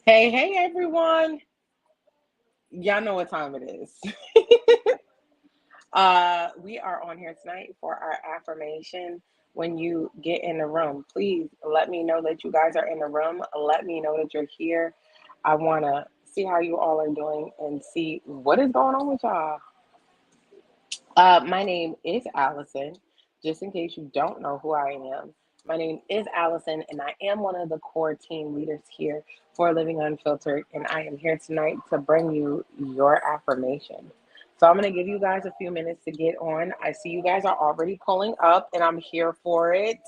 Hey, hey everyone. Y'all know what time it is. We are on here tonight for our affirmation. When you get in the room, please let me know that you guys are in the room. Let me know that you're here. I want to see how you all are doing and see what is going on with y'all. My name is Allison. Just in case you don't know who I am, my name is Allison, and I am one of the core team leaders here for Living Unfiltered. And I am here tonight to bring you your affirmation. So I'm going to give you guys a few minutes to get on. I see you guys are already pulling up, and I'm here for it.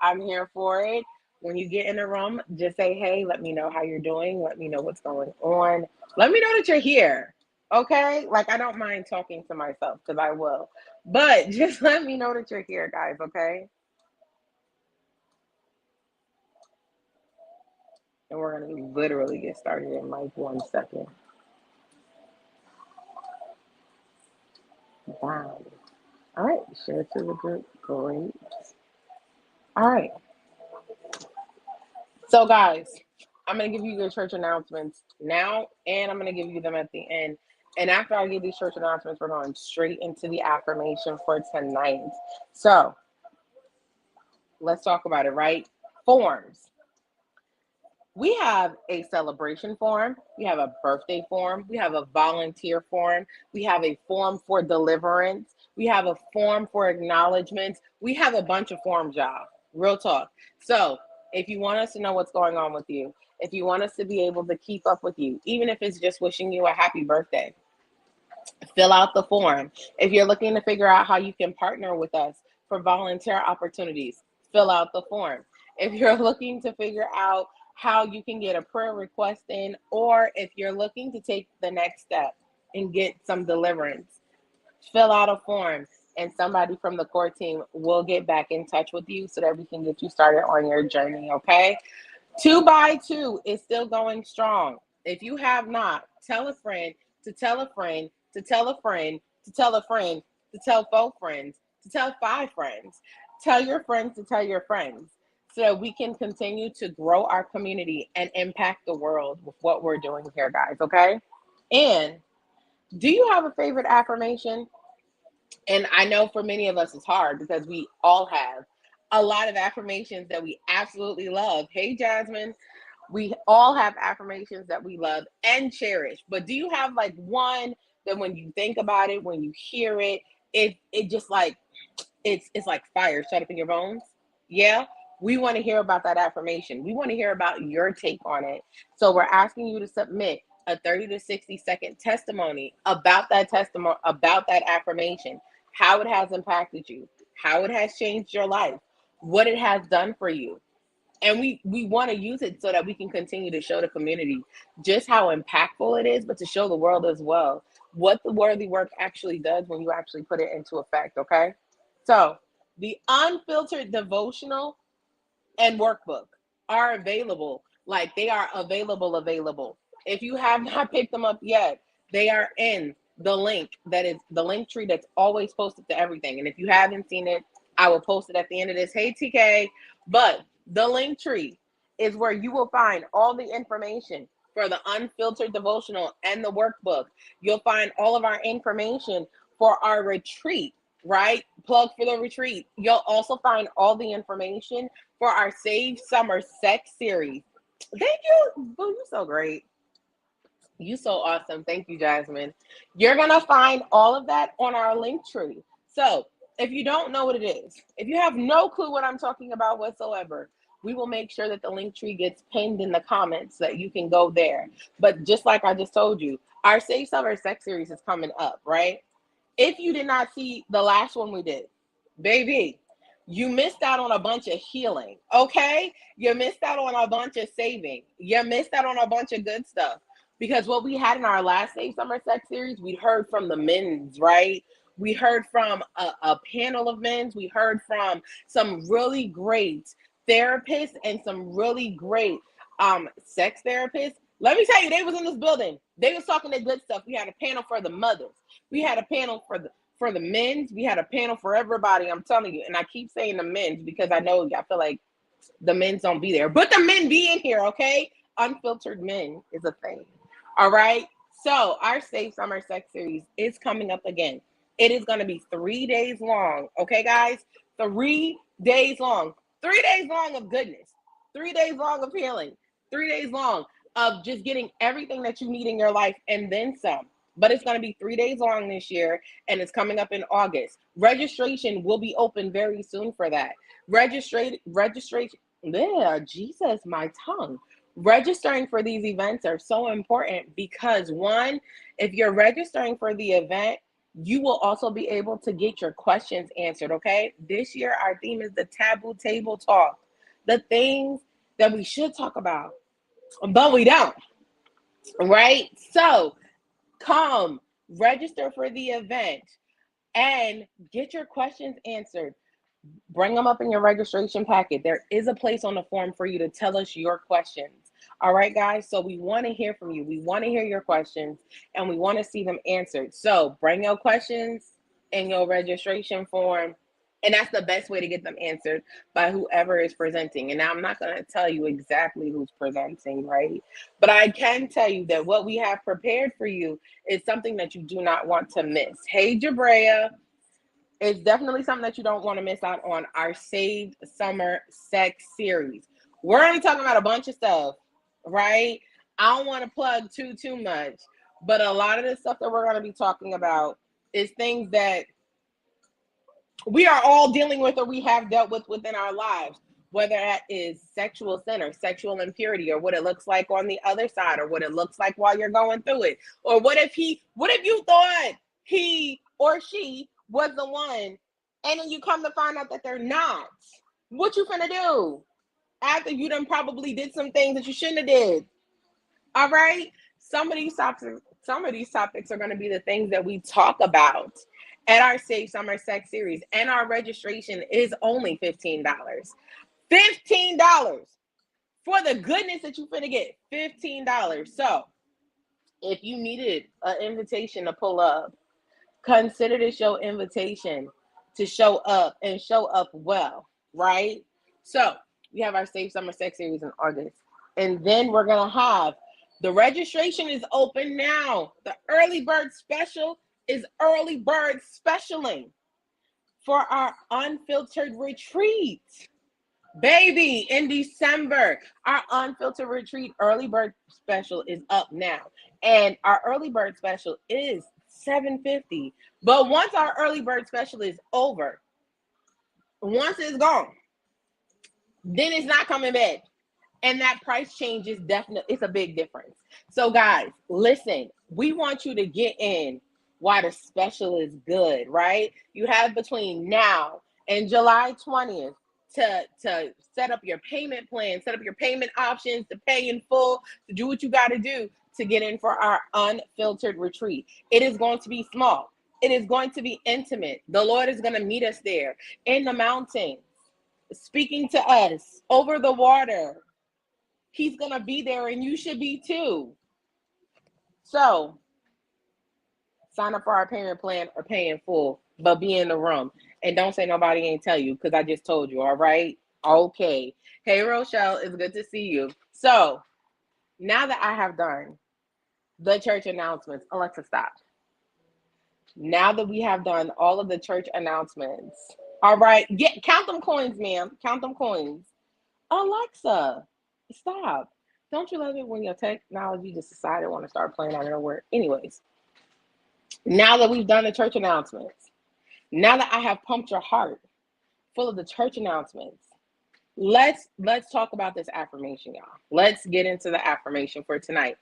I'm here for it. When you get in the room, just say, hey, let me know how you're doing. Let me know what's going on. Let me know that you're here. Okay? Like, I don't mind talking to myself because I will. But just let me know that you're here, guys. Okay? And we're going to literally get started in like 1 second. Wow. All right. Share to the group. Great. All right. So, guys, I'm going to give you your church announcements now, and I'm going to give you them at the end. And after I give these church announcements, we're going straight into the affirmation for tonight. So, let's talk about it, right? Forms. We have a celebration form, we have a birthday form, we have a volunteer form, we have a form for deliverance, we have a form for acknowledgments. We have a bunch of forms, y'all. Real talk. So, if you want us to know what's going on with you, if you want us to be able to keep up with you, even if it's just wishing you a happy birthday, fill out the form. If you're looking to figure out how you can partner with us for volunteer opportunities, fill out the form. If you're looking to figure out how you can get a prayer request in, or if you're looking to take the next step and get some deliverance, fill out a form and somebody from the core team will get back in touch with you so that we can get you started on your journey, okay? 2 by 2 is still going strong. If you have not, tell a friend to tell a friend to tell a friend to tell a friend to tell 4 friends to tell 5 friends. Tell your friends to tell your friends so that we can continue to grow our community and impact the world with what we're doing here, guys, okay? And do you have a favorite affirmation? And I know for many of us it's hard because we all have a lot of affirmations that we absolutely love. Hey, Jasmine, we all have affirmations that we love and cherish. But do you have like one that when you think about it, when you hear it, it just like it's like fire shut up in your bones? Yeah. We want to hear about that affirmation. We want to hear about your take on it. So we're asking you to submit a 30 to 60-second testimony about that affirmation, how it has impacted you, how it has changed your life, what it has done for you. And we want to use it so that we can continue to show the community just how impactful it is, but to show the world as well what the worthy work actually does when you actually put it into effect. Okay, so the unfiltered devotional and workbook are available. Like, they are available. If you have not picked them up yet, they are in the link that is the link tree that's always posted to everything. And if you haven't seen it, I will post it at the end of this. Hey, TK. But the link tree is where you will find all the information for the unfiltered devotional and the workbook. You'll find all of our information for our retreat, right? Plug for the retreat. You'll also find all the information for our Save Summer Sex series. Thank you. Boo, you so great. You so awesome. Thank you, Jasmine. You're going to find all of that on our link tree. So if you don't know what it is, if you have no clue what I'm talking about whatsoever, we will make sure that the link tree gets pinned in the comments so that you can go there. But just like I just told you, our Save Summer Sex series is coming up, right? If you did not see the last one we did, baby, you missed out on a bunch of healing, okay? You missed out on a bunch of saving. You missed out on a bunch of good stuff. Because what we had in our last Save Summer Sex series, we heard from the men's, right? We heard from a panel of men's. We heard from some really great therapists and some really great sex therapists. Let me tell you, they was in this building. They was talking their good stuff. We had a panel for the mothers. We had a panel for the men's. We had a panel for everybody. I'm telling you, and I keep saying the men's because I know I feel like the men's don't be there, but the men be in here, okay? unfiltered men is a thing. All right. So our Safe Summer Sex Series is coming up again. It is going to be 3 days long. Okay, guys? 3 days long. 3 days long of goodness. 3 days long of healing. 3 days long of just getting everything that you need in your life and then some. But it's going to be 3 days long this year, and it's coming up in August. Registration will be open very soon for that. Registration. Yeah, Jesus, my tongue. Registering for these events are so important because, one, if you're registering for the event, you will also be able to get your questions answered. Okay, this year our theme is the taboo table talk, the things that we should talk about but we don't, right? So come register for the event and get your questions answered. Bring them up in your registration packet. There is a place on the form for you to tell us your questions. All right, guys. So we want to hear from you. We want to hear your questions and we want to see them answered. So bring your questions in your registration form. And that's the best way to get them answered, by whoever is presenting. And now I'm not going to tell you exactly who's presenting, right? But I can tell you that what we have prepared for you is something that you do not want to miss. Hey, Jabrea. It's definitely something that you don't want to miss out on, our Saved Summer Sex Series. We're only talking about a bunch of stuff, right? I don't want to plug too much, but a lot of the stuff that we're going to be talking about is things that we are all dealing with or we have dealt with within our lives, whether that is sexual sin or sexual impurity, or what it looks like on the other side, or what it looks like while you're going through it. Or what if you thought he or she was the one, and then you come to find out that they're not? What you finna do after you done probably did some things that you shouldn't have did? All right. Some of these topics are going to be the things that we talk about at our Safe Summer Sex Series, and our registration is only $15. $15 for the goodness that you finna get. $15. So if you needed an invitation to pull up, consider this your invitation to show up, and show up well, right? So we have our Safe Summer Sex Series in August, and then we're gonna have the registration is open now. The early bird special is early bird specialing for our unfiltered retreat. Baby, in December, our unfiltered retreat early bird special is up now. And our early bird special is $750. But once our early bird special is over, once it's gone, then it's not coming back. And that price change is definitely, it's a big difference. So guys, listen, we want you to get in while the special is good, right? You have between now and July 20th to set up your payment plan, set up your payment options, to pay in full, to do what you got to do to get in for our unfiltered retreat. It is going to be small. It is going to be intimate. The Lord is going to meet us there in the mountains, speaking to us over the water. He's going to be there, and you should be too. So sign up for our payment plan or pay in full, but be in the room. And don't say nobody ain't tell you, because I just told you, all right? Okay. Hey, Rochelle, it's good to see you. So now that I have done the church announcements, Alexa, stop. Now that we have done all of the church announcements, all right, count them coins, ma'am. Count them coins. Alexa, stop. Don't you love it when your technology just decided want to start playing out of nowhere? Anyways, now that we've done the church announcements, now that I have pumped your heart full of the church announcements, let's talk about this affirmation, y'all. Let's get into the affirmation for tonight.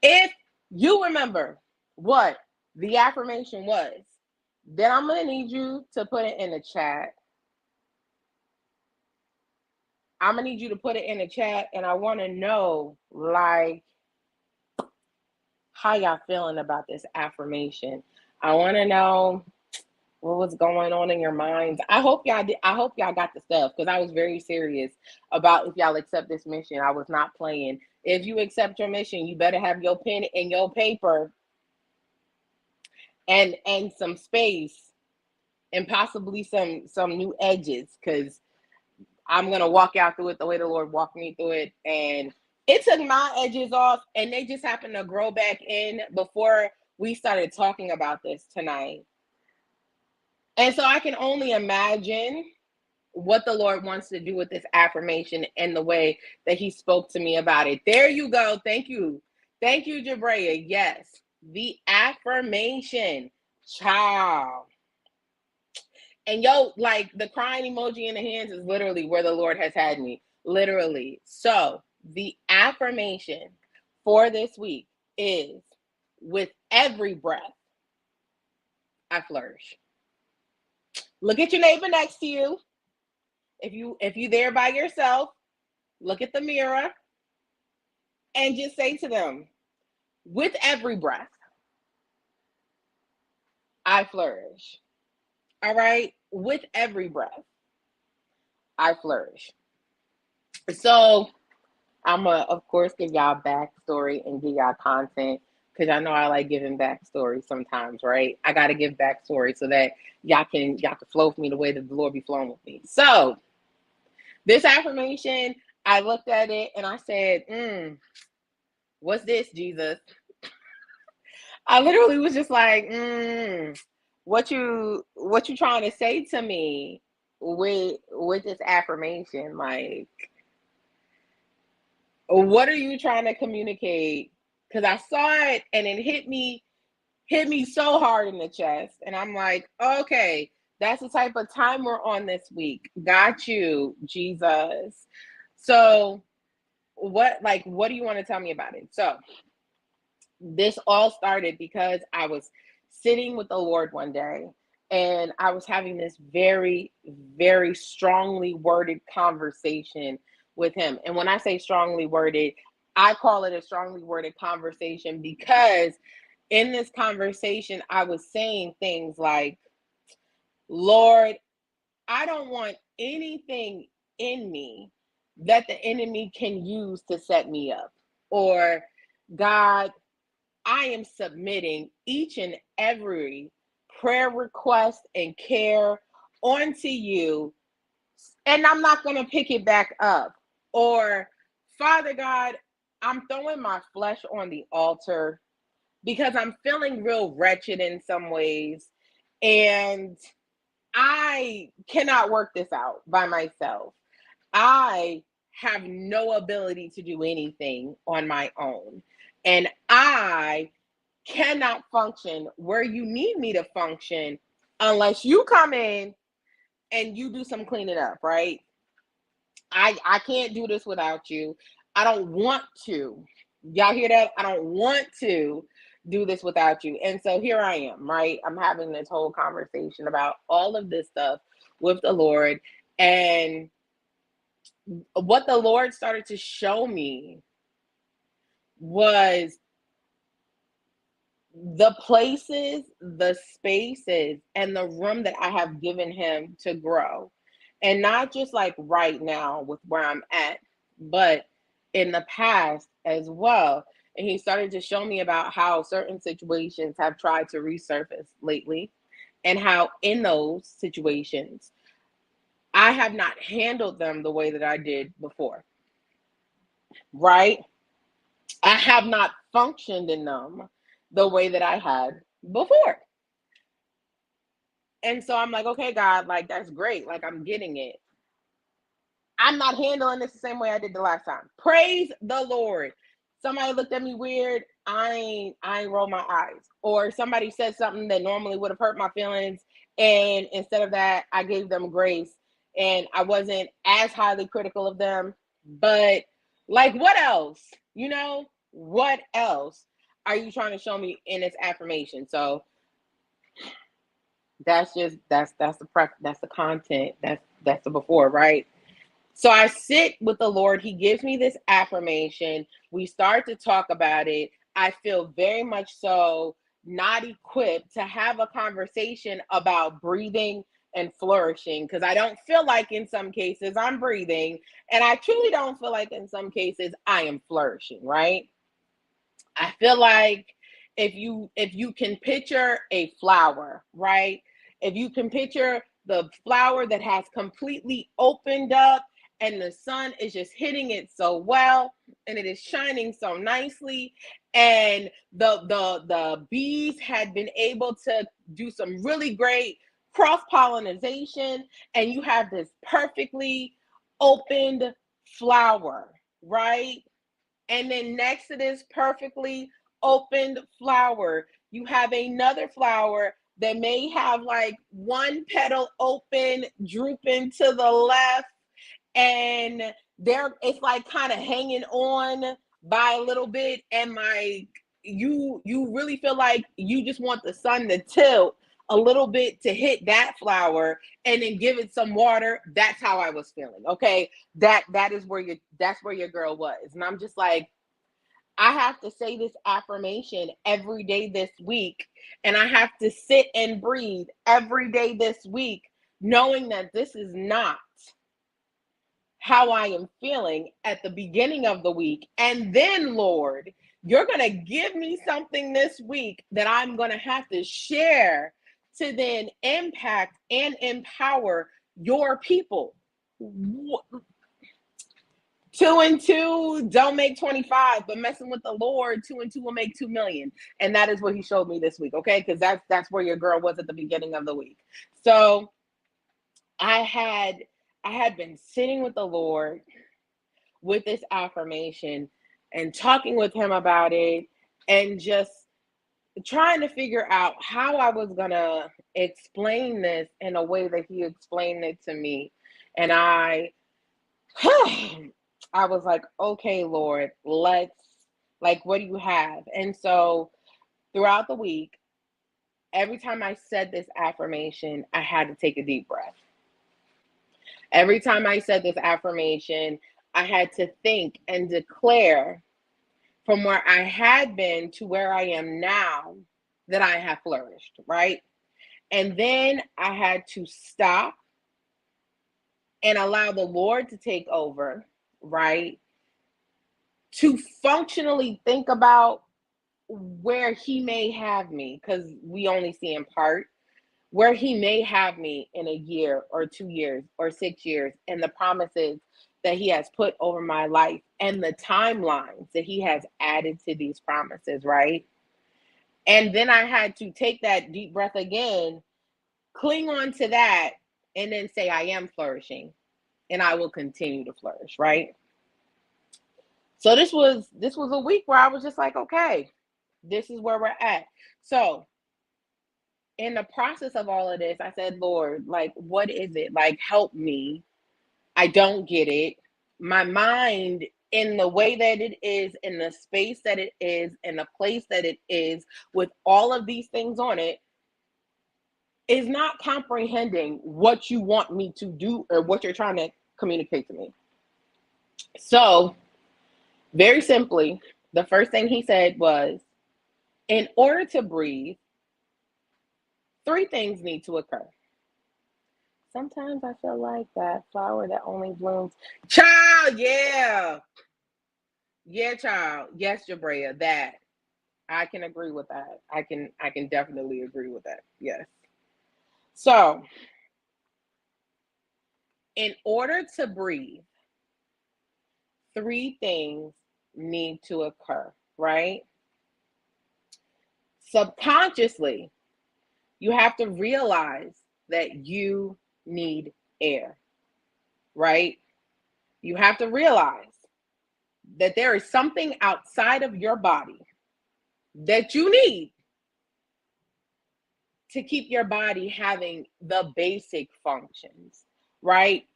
If you remember what the affirmation was, then I'm going to need you to put it in the chat. I'm going to need you to put it in the chat, and I want to know, like, how y'all feeling about this affirmation. I want to know what was going on in your minds. I hope y'all did. I hope y'all got the stuff, because I was very serious about if y'all accept this mission. I was not playing. If you accept your mission, you better have your pen and your paper and some space, and possibly some new edges, because I'm going to walk y'all through it the way the Lord walked me through it. And It took my edges off and they just happened to grow back in before we started talking about this tonight. And so I can only imagine what the Lord wants to do with this affirmation and the way that he spoke to me about it. There you go. Thank you. Thank you, Jabrea. Yes, the affirmation. Child. And yo, like the crying emoji in the hands is literally where the Lord has had me. Literally. So the affirmation for this week is, with every breath, I flourish. Look at your neighbor next to you. If you there by yourself, look at the mirror and just say to them, with every breath, I flourish. All right? With every breath, I flourish. So I'm going to, of course, give y'all backstory and give y'all content because I know I like giving backstory sometimes, right? I got to give backstory so that y'all can flow with me the way that the Lord be flowing with me. So this affirmation, I looked at it and I said, what's this, Jesus? I literally was just like, what you trying to say to me with this affirmation? Like, what are you trying to communicate? Because I saw it and it hit me so hard in the chest. And I'm like, okay, that's the type of time we're on this week. Got you, Jesus. So what do you want to tell me about it? So this all started because I was sitting with the Lord one day and I was having this very, very strongly worded conversation with him. And when I say strongly worded, I call it a strongly worded conversation because in this conversation, I was saying things like, Lord, I don't want anything in me that the enemy can use to set me up. Or, God, I am submitting each and every prayer request and care onto you, and I'm not going to pick it back up. Or, Father God, I'm throwing my flesh on the altar because I'm feeling real wretched in some ways, and I cannot work this out by myself. I have no ability to do anything on my own. And I cannot function where you need me to function unless you come in and you do some cleaning up, right? I can't do this without you. I don't want to. Y'all hear that? I don't want to do this without you. And so here I am, right? I'm having this whole conversation about all of this stuff with the Lord. And what the Lord started to show me was the places, the spaces, and the room that I have given him to grow. And not just like right now with where I'm at, but in the past as well. And he started to show me about how certain situations have tried to resurface lately, and how in those situations, I have not handled them the way that I did before, right? I have not functioned in them the way that I had before. And so I'm like, okay, God, like that's great. Like I'm getting it. I'm not handling this the same way I did the last time. Praise the Lord. Somebody looked at me weird. I ain't roll my eyes. Or somebody said something that normally would have hurt my feelings. And instead of that, I gave them grace. And I wasn't as highly critical of them. But like what else? You know, what else are you trying to show me in this affirmation? So that's the content. That's the before, right? So I sit with the Lord. He gives me this affirmation. We start to talk about it. I feel very much so not equipped to have a conversation about breathing and flourishing because I don't feel like in some cases I'm breathing, and I truly don't feel like in some cases I am flourishing, right? I feel like if you can picture a flower, right? If you can picture the flower that has completely opened up and the sun is just hitting it so well, and it is shining so nicely. And the bees had been able to do some really great cross pollination, and you have this perfectly opened flower, right? And then next to this perfectly opened flower, you have another flower that may have like one petal open, drooping to the left, and there it's like kind of hanging on by a little bit, and like you really feel like you just want the sun to tilt a little bit to hit that flower and then give it some water. That's how I was feeling. Okay, that is where that's where your girl was. And I'm just like, I have to say this affirmation every day this week, and I have to sit and breathe every day this week, knowing that this is not how I am feeling at the beginning of the week. And then, Lord, you're going to give me something this week that I'm going to have to share to then impact and empower your people. 2 and 2 don't make 25, but messing with the Lord, 2 and 2 will make 2 million. And that is what he showed me this week. Okay. Cause that's where your girl was at the beginning of the week. So I had been sitting with the Lord with this affirmation and talking with him about it, and just trying to figure out how I was going to explain this in a way that he explained it to me. And I was like, okay, Lord, let's, like, what do you have? And so throughout the week, every time I said this affirmation, I had to take a deep breath. Every time I said this affirmation, I had to think and declare from where I had been to where I am now that I have flourished, right? And then I had to stop and allow the Lord to take over, right? To functionally think about where he may have me, because we only see in part, where he may have me in a year or 2 years or 6 years, and the promises that he has put over my life and the timelines that he has added to these promises, right? And then I had to take that deep breath again, cling on to that, and then say, I am flourishing and I will continue to flourish, right? So this was a week where I was just like, okay, this is where we're at. So in the process of all of this, I said, Lord, like, what is it? Like, help me. I don't get it. My mind, in the way that it is, in the space that it is, in the place that it is, with all of these things on it, is not comprehending what you want me to do or what you're trying to communicate to me. So, very simply, the first thing he said was, in order to breathe, 3 things need to occur. Sometimes I feel like that flower that only blooms. Child, yeah. Yeah, child. Yes, Jabrea, that. I can agree with that. I can definitely agree with that. Yes. So, in order to breathe, 3 things need to occur, right? Subconsciously, you have to realize that you need air, right? You have to realize that there is something outside of your body that you need to keep your body having the basic functions, right?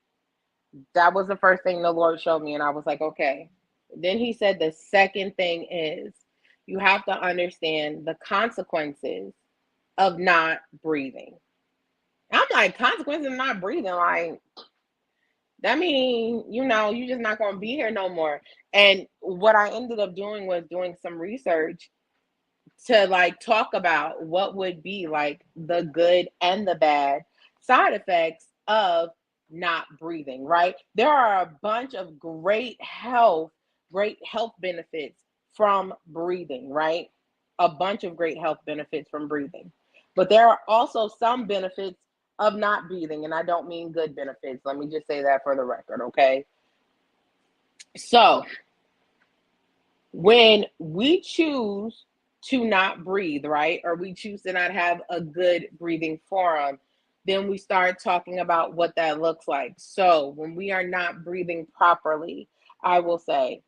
That was the first thing the Lord showed me, and I was like, okay. Then he said the second thing is, you have to understand the consequences of not breathing. I'm like, consequences of not breathing, like, that means, you're just not going to be here no more. And what I ended up doing was doing some research to like talk about what would be like the good and the bad side effects of not breathing, right? There are a bunch of great health benefits from breathing, right? A bunch of great health benefits from breathing. But there are also some benefits of not breathing, and I don't mean good benefits. Let me just say that for the record, okay? So, When we choose to not breathe, right, or we choose to not have a good breathing forum, then we start talking about what that looks like. So when we are not breathing properly, I will say,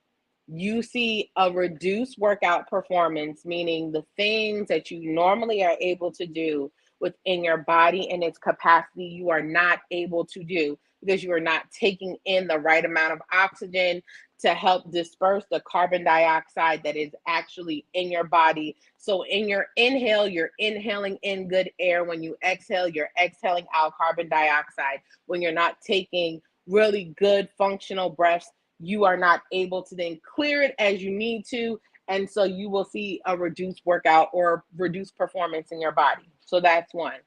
you see a reduced workout performance, meaning the things that you normally are able to do within your body and its capacity, you are not able to do because you are not taking in the right amount of oxygen to help disperse the carbon dioxide that is actually in your body. So, in your inhale, you're inhaling in good air. When you exhale, you're exhaling out carbon dioxide. When you're not taking really good functional breaths, you are not able to then clear it as you need to. And so you will see a reduced workout or reduced performance in your body. So that's one.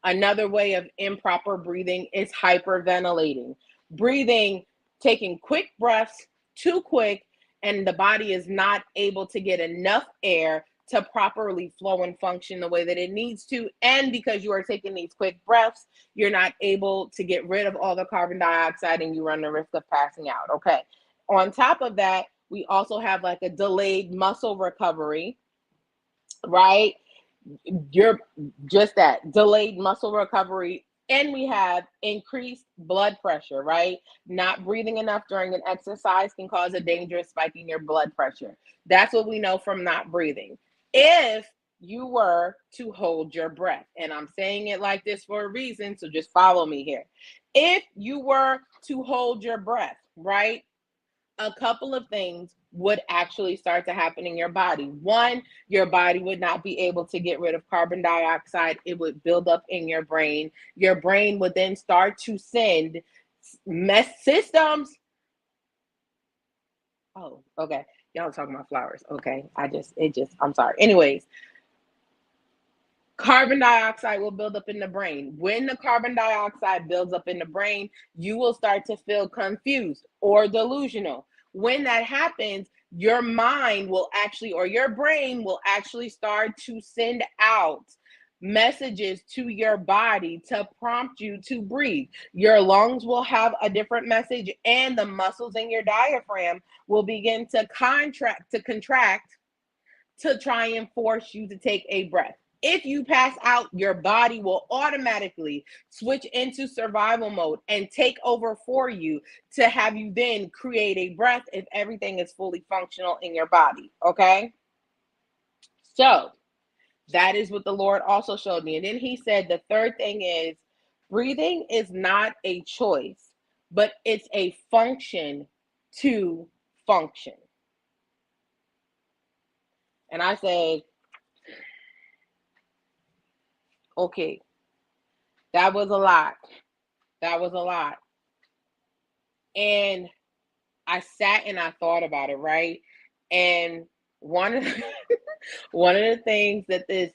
Another way of improper breathing is hyperventilating. Breathing, taking quick breaths, too quick, and the body is not able to get enough air to properly flow and function the way that it needs to. And because you are taking these quick breaths, you're not able to get rid of all the carbon dioxide and you run the risk of passing out. Okay. On top of that, we also have like a delayed muscle recovery, right? You're just that delayed muscle recovery. And we have increased blood pressure, right? Not breathing enough during an exercise can cause a dangerous spike in your blood pressure. That's what we know from not breathing. If you were to hold your breath, and I'm saying it like this for a reason, so just follow me here. If you were to hold your breath, right? A couple of things would actually start to happen in your body. One, your body would not be able to get rid of carbon dioxide. It would build up in your brain. Your brain would then start to send systems. Oh, okay. Y'all talking about flowers. Okay. I'm sorry. Anyways, carbon dioxide will build up in the brain. When the carbon dioxide builds up in the brain, you will start to feel confused or delusional. When that happens, your mind will actually, or your brain will actually start to send out messages to your body to prompt you to breathe. Your lungs will have a different message, and the muscles in your diaphragm will begin to contract to try and force you to take a breath. If you pass out, your body will automatically switch into survival mode and take over for you to have you then create a breath if everything is fully functional in your body. Okay. So that is what the Lord also showed me. And then he said the third thing is breathing is not a choice, but it's a function to function. And I say, okay, that was a lot. That was a lot. And I sat and I thought about it, right? And one of the, one of the things that this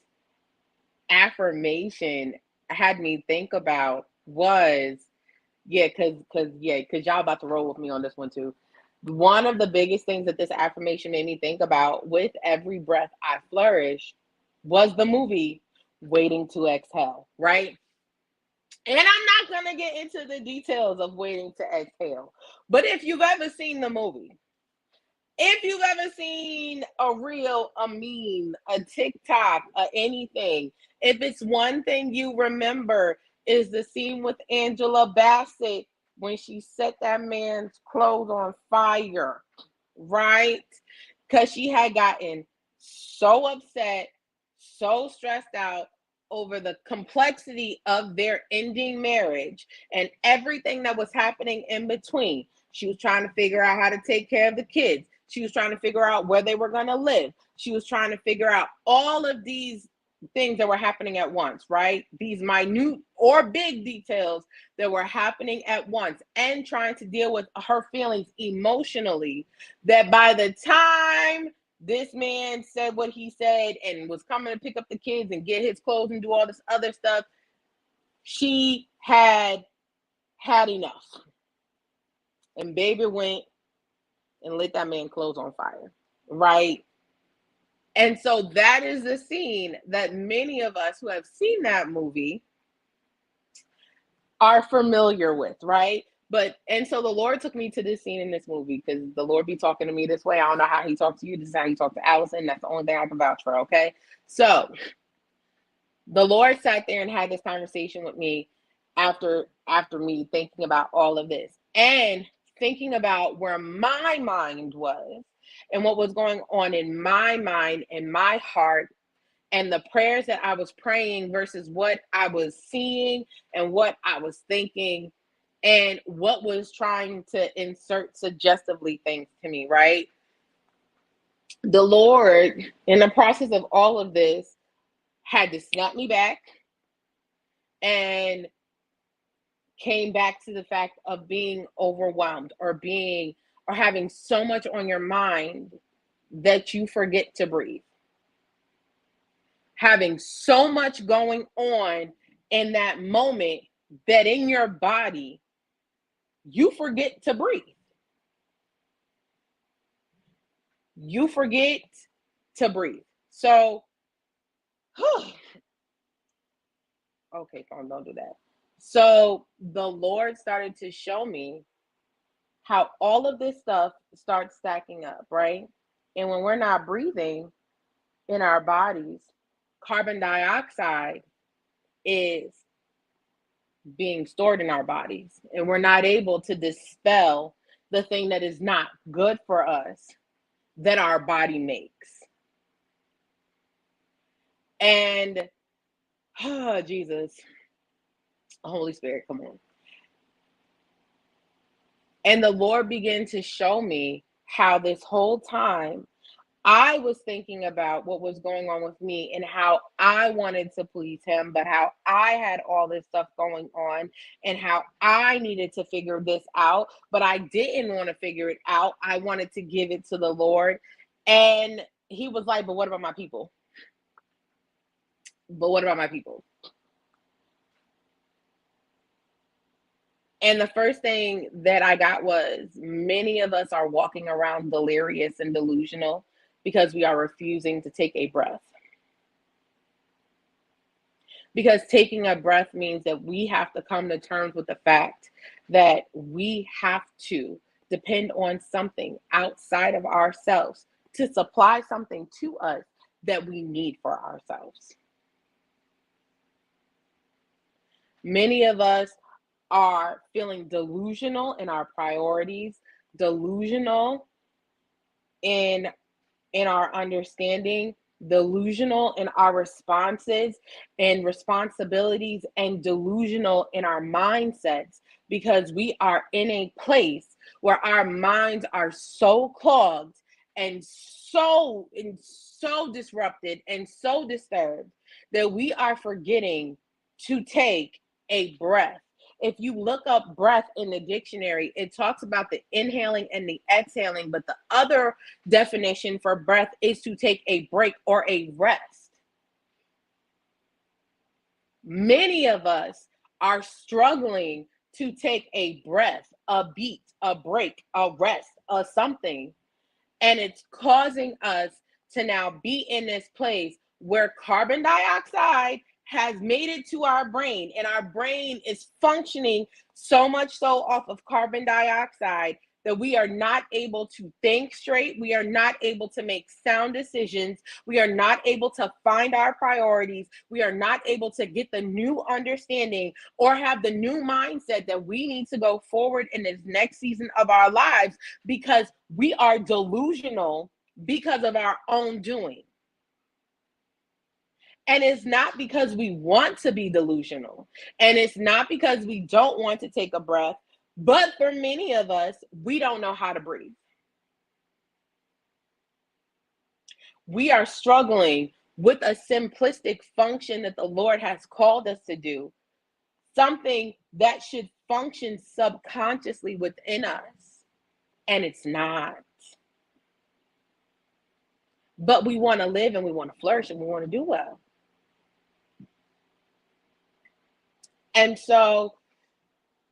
affirmation had me think about was, because y'all about to roll with me on this one too. One of the biggest things that this affirmation made me think about with every breath I flourish was the movie Waiting to Exhale, right? And I'm not going to get into the details of Waiting to Exhale. But if you've ever seen the movie, if you've ever seen a reel, a meme, a TikTok, anything, if it's one thing you remember is the scene with Angela Bassett when she set that man's clothes on fire, right? Because she had gotten so upset, so stressed out over the complexity of their ending marriage and everything that was happening in between. She was trying to figure out how to take care of the kids. She was trying to figure out where they were going to live. She was trying to figure out all of these things that were happening at once, right? These minute or big details that were happening at once, and trying to deal with her feelings emotionally, that by the time this man said what he said and was coming to pick up the kids and get his clothes and do all this other stuff, she had enough. And baby went and lit that man's clothes on fire, right? And so that is the scene that many of us who have seen that movie are familiar with, right? And so the Lord took me to this scene in this movie because the Lord be talking to me this way. I don't know how he talked to you. This is how he talked to Allison. That's the only thing I can vouch for, okay? So the Lord sat there and had this conversation with me after me thinking about all of this and thinking about where my mind was and what was going on in my mind and my heart and the prayers that I was praying versus what I was seeing and what I was thinking and what was trying to insert suggestively things to me, right? The Lord, in the process of all of this, had to snap me back and came back to the fact of being overwhelmed or having so much on your mind that you forget to breathe. Having so much going on in that moment that in your body, you forget to breathe. You forget to breathe. So, okay, phone, don't do that. So the Lord started to show me how all of this stuff starts stacking up, right? And when we're not breathing in our bodies, carbon dioxide is being stored in our bodies, and we're not able to dispel the thing that is not good for us that our body makes. And Jesus, Holy Spirit, come on. And the Lord began to show me how this whole time I was thinking about what was going on with me and how I wanted to please him, but how I had all this stuff going on and how I needed to figure this out, but I didn't want to figure it out. I wanted to give it to the Lord. And he was like, but what about my people? But what about my people? And the first thing that I got was many of us are walking around delirious and delusional because we are refusing to take a breath. Because taking a breath means that we have to come to terms with the fact that we have to depend on something outside of ourselves to supply something to us that we need for ourselves. Many of us are feeling delusional in our priorities, delusional in our understanding, delusional in our responses and responsibilities, and delusional in our mindsets because we are in a place where our minds are so clogged and so disrupted and so disturbed that we are forgetting to take a breath. If you look up breath in the dictionary, it talks about the inhaling and the exhaling, but the other definition for breath is to take a break or a rest. Many of us are struggling to take a breath, a beat, a break, a rest, a something. And it's causing us to now be in this place where carbon dioxide has made it to our brain, and our brain is functioning so much so off of carbon dioxide that we are not able to think straight. We are not able to make sound decisions. We are not able to find our priorities. We are not able to get the new understanding or have the new mindset that we need to go forward in this next season of our lives because we are delusional because of our own doing. And it's not because we want to be delusional. And it's not because we don't want to take a breath. But for many of us, we don't know how to breathe. We are struggling with a simplistic function that the Lord has called us to do, something that should function subconsciously within us. And it's not. But we want to live and we want to flourish and we want to do well. And so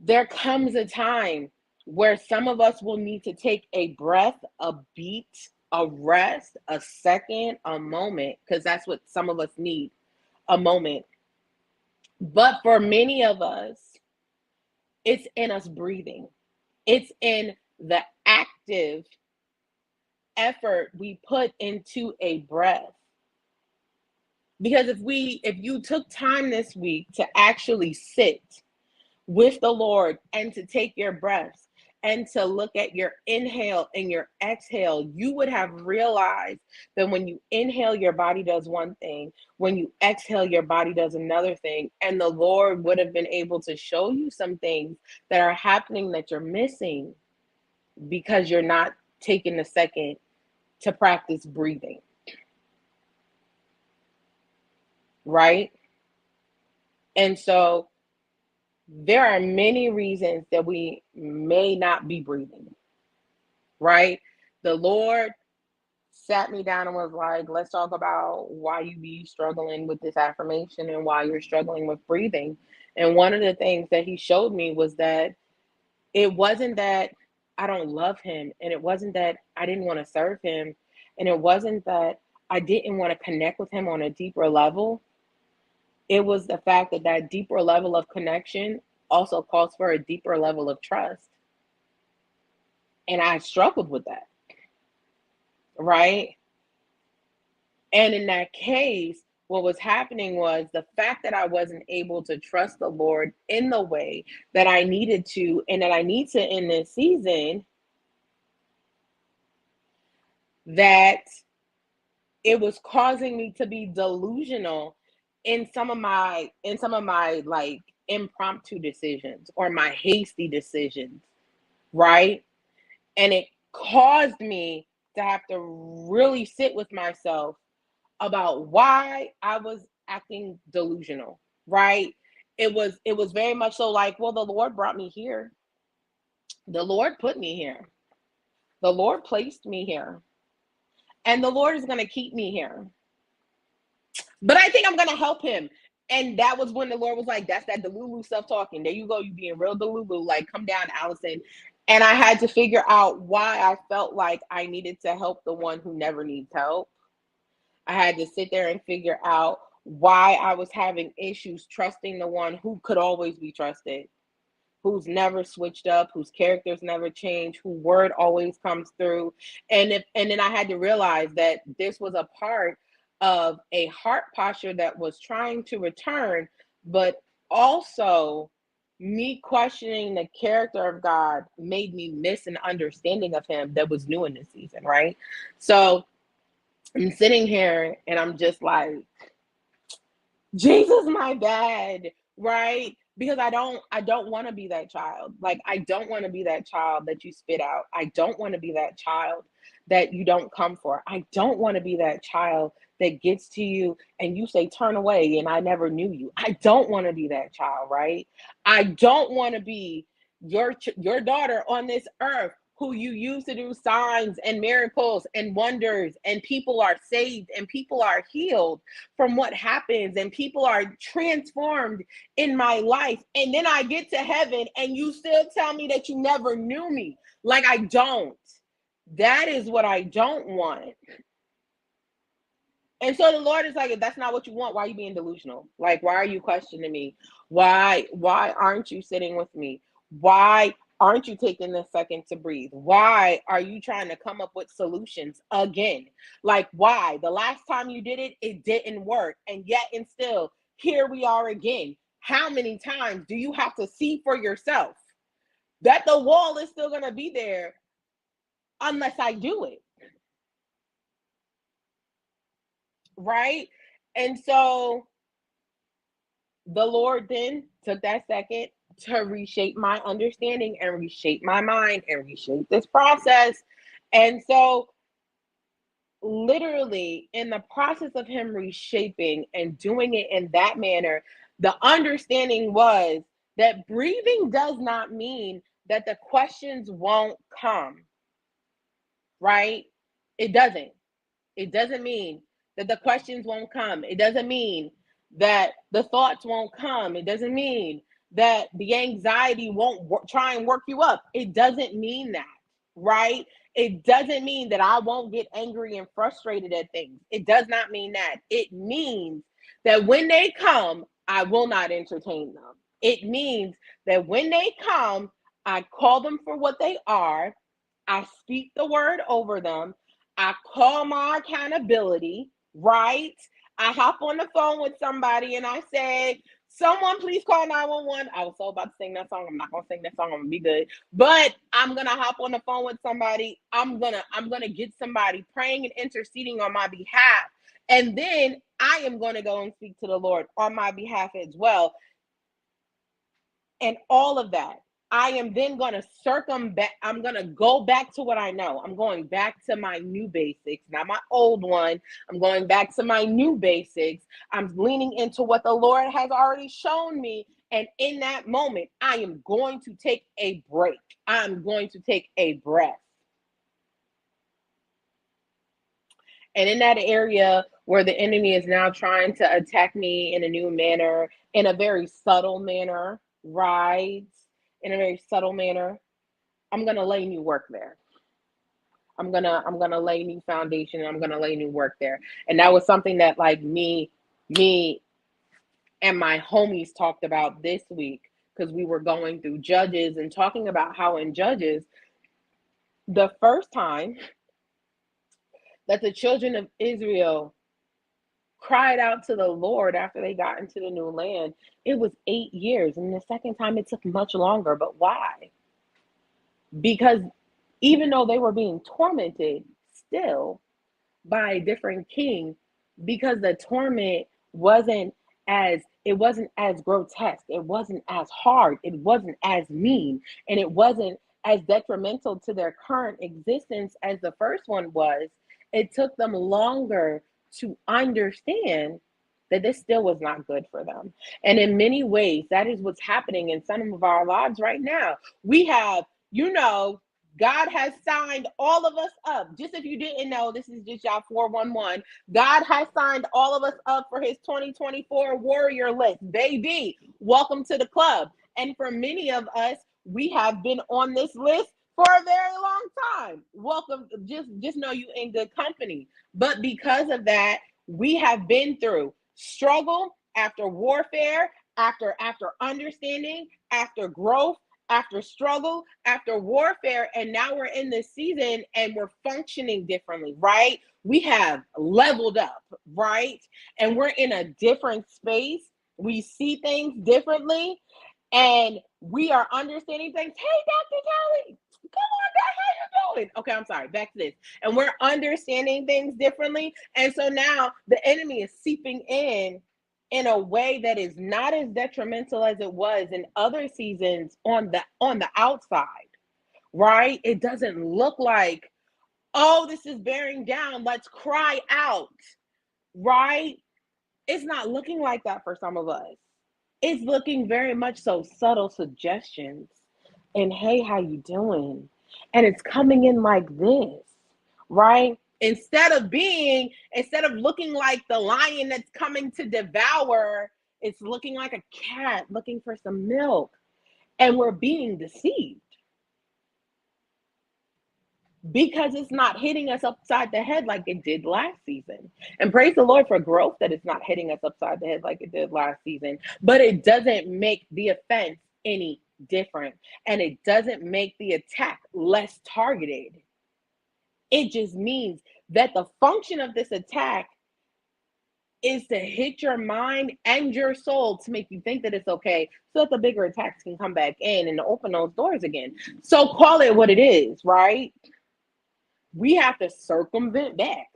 there comes a time where some of us will need to take a breath, a beat, a rest, a second, a moment, because that's what some of us need, a moment. But for many of us, It's in us breathing. It's in the active effort we put into a breath. Because if you took time this week to actually sit with the Lord and to take your breaths and to look at your inhale and your exhale, you would have realized that when you inhale, your body does one thing. When you exhale, your body does another thing. And the Lord would have been able to show you some things that are happening that you're missing because you're not taking a second to practice breathing. Right? And so there are many reasons that we may not be breathing, right? The Lord sat me down and was like, let's talk about why you be struggling with this affirmation and why you're struggling with breathing. And one of the things that he showed me was that it wasn't that I don't love him, and it wasn't that I didn't want to serve him, and it wasn't that I didn't want to connect with him on a deeper level. It was the fact that that deeper level of connection also calls for a deeper level of trust. And I struggled with that, right? And in that case, what was happening was the fact that I wasn't able to trust the Lord in the way that I needed to, and that I need to in this season, that it was causing me to be delusional in some of my like impromptu decisions or my hasty decisions, right? And it caused me to have to really sit with myself about why I was acting delusional, right? It was very much so like, well, the Lord brought me here. The Lord put me here. The Lord placed me here. And the Lord is going to keep me here. But I think I'm going to help him. And that was when the Lord was like, that's that Delulu stuff talking. There you go. You being real Delulu. Like, come down, Allison. And I had to figure out why I felt like I needed to help the one who never needs help. I had to sit there and figure out why I was having issues trusting the one who could always be trusted, who's never switched up, whose characters never change, whose word always comes through. And then I had to realize that this was a part of a heart posture that was trying to return, but also me questioning the character of God made me miss an understanding of him that was new in this season, right? So I'm sitting here and I'm just like, Jesus, my dad, right? Because I don't want to be that child. Like, I don't want to be that child that you spit out. I don't want to be that child that you don't come for. I don't want to be that child that gets to you and you say turn away and I never knew you. I don't want to be that child, right? I don't want to be your daughter on this earth who you use to do signs and miracles and wonders, and people are saved and people are healed from what happens and people are transformed in my life. And then I get to heaven and you still tell me that you never knew me. Like, I don't. That is what I don't want. And so the Lord is like, if that's not what you want, why are you being delusional? Like, why are you questioning me? Why aren't you sitting with me? Why aren't you taking the second to breathe? Why are you trying to come up with solutions again? Like, why? The last time you did it, it didn't work. And yet and still, here we are again. How many times do you have to see for yourself that the wall is still going to be there unless I do it? Right? And so the Lord then took that second to reshape my understanding and reshape my mind and reshape this process. And so, literally, in the process of Him reshaping and doing it in that manner, the understanding was that breathing does not mean that the questions won't come, right? It doesn't. It doesn't mean that the questions won't come. It doesn't mean that the thoughts won't come. It doesn't mean that the anxiety won't try and work you up. It doesn't mean that, right? It doesn't mean that I won't get angry and frustrated at things. It does not mean that. It means that when they come, I will not entertain them. It means that when they come, I call them for what they are. I speak the word over them. I call my accountability, right? I hop on the phone with somebody and I say, someone please call 911. I was so about to sing that song. I'm not gonna sing that song. I'm gonna be good. But I'm gonna hop on the phone with somebody. I'm gonna get somebody praying and interceding on my behalf. And then I am gonna go and speak to the Lord on my behalf as well. And all of that, I am then going to I'm going to go back to what I know. I'm going back to my new basics, not my old one. I'm going back to my new basics. I'm leaning into what the Lord has already shown me. And in that moment, I am going to take a break. I'm going to take a breath. And in that area where the enemy is now trying to attack me in a new manner, in a very subtle manner, right? In a very subtle manner, I'm gonna lay new work there. I'm gonna lay new foundation and I'm gonna lay new work there. And that was something that like me and my homies talked about this week because we were going through Judges and talking about how in Judges, the first time that the children of Israel cried out to the Lord after they got into the new land, it was 8 years. And the second time it took much longer. But why? Because even though they were being tormented still by a different king, because the torment wasn't as grotesque, it wasn't as hard, it wasn't as mean, and it wasn't as detrimental to their current existence as the first one was. It took them longer to understand that this still was not good for them. And in many ways, that is what's happening in some of our lives right now. We have, God has signed all of us up. Just if you didn't know, this is just y'all 411. God has signed all of us up for his 2024 warrior list. Baby, welcome to the club. And for many of us, we have been on this list for a very long time. Welcome. Just know you in good company. But because of that, we have been through struggle after warfare, after understanding, after growth, after struggle, after warfare, and now we're in this season and we're functioning differently, right? We have leveled up, right? And we're in a different space. We see things differently and we are understanding things. Hey, Dr. Kelly, come on, Dad, how you doing? Okay, I'm sorry, back to this. And we're understanding things differently. And so now the enemy is seeping in a way that is not as detrimental as it was in other seasons on the outside, right? It doesn't look like, oh, this is bearing down, let's cry out, right? It's not looking like that for some of us. It's looking very much so subtle suggestions and hey, how you doing? And it's coming in like this, right? Instead of looking like the lion that's coming to devour, it's looking like a cat looking for some milk. And we're being deceived because it's not hitting us upside the head like it did last season. And praise the Lord for growth that it's not hitting us upside the head like it did last season. But it doesn't make the offense any different. And it doesn't make the attack less targeted. It just means that the function of this attack is to hit your mind and your soul to make you think that it's okay so that the bigger attacks can come back in and open those doors again. So call it what it is, right? We have to circumvent back